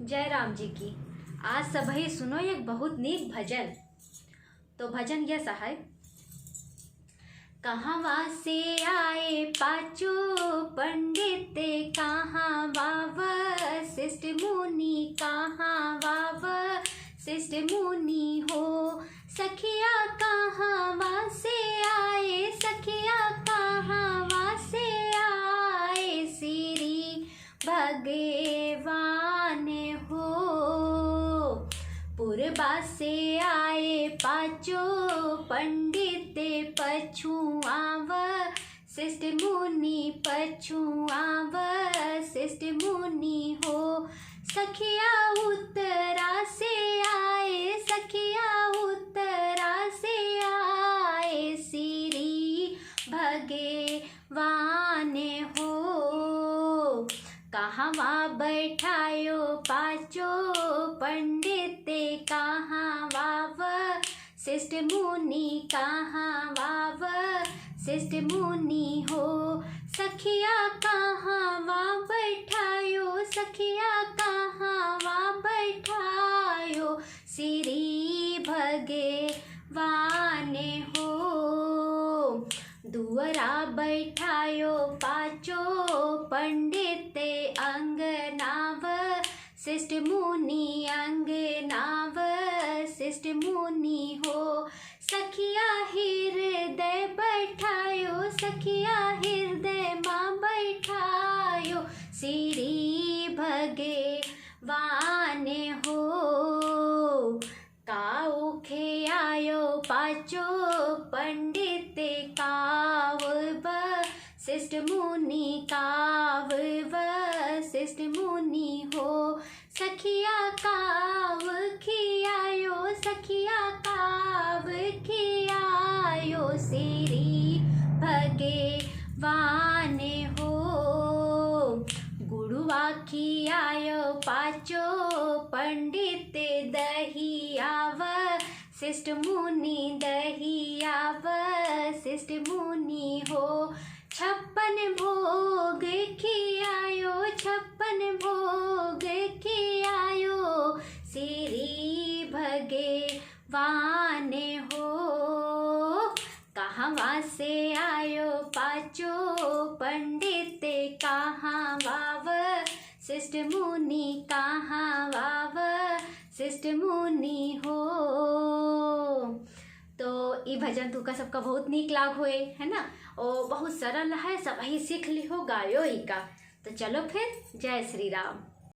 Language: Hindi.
जय राम जी की। आज सबही सुनो एक बहुत नीक भजन। तो भजन यह है। कहवा से आए पाचो पंडित, कहाँ वाव शिष्ट मुनि, कहाँ वाव शिष्ट मुनि हो। सखिया कहाँ से आए, सखिया कहाँ से आए, श्री भगवान हो। पूर्वा से आए पाचो पंडित, पछुआव शिष्ट मुनि, पछुआव शिष्ट मुनि हो। सखिया उत्तरा से आए, सखिया उत्तरा से आए, श्री भगवान हो। कहवा बैठायो पाचो पंडित, कहाँ वाव शिष्ट मुनि, कहाँ वाव शिष्ट मुनि हो। सखिया कहाँ वाव बैठायो, सखिया कहाँ वाव बैठायो, श्री भगवान हो। दुअरा बैठायो पाचो पंडित, अंगनाव शिष्ट मुनि, अंगनाव शिष्ट मुनि हो। सखिया हृदय बैठायो, सखिया हृदय माँ बैठायो, श्री भगवान हो। काउखे आयो पाचो पंडित, काव शिष्ट मुनि, काव शिष्ट मुनि हो। सखिया काव खियायो, सखिया काव खियायो, श्री भगवान हो। गुरुआ खियायो पाचो पंडित, दहियाव शिष्ट मुनि, दहियाव शिष्ट मुनि हो। 56 भोग खियायो, 56 भोग खियायो, श्री भगवान हो। कहवा से आयो पाचो पंडित, कहाँ वाव शिष्ट मुनि, कहाँ वाव शिष्ट मुनि हो। तो ये भजन तुका सबका बहुत नीक लाग होए है ना, और बहुत सरल है, सब ही सीख लिहो गायो ही का। तो चलो फिर, जय श्री राम।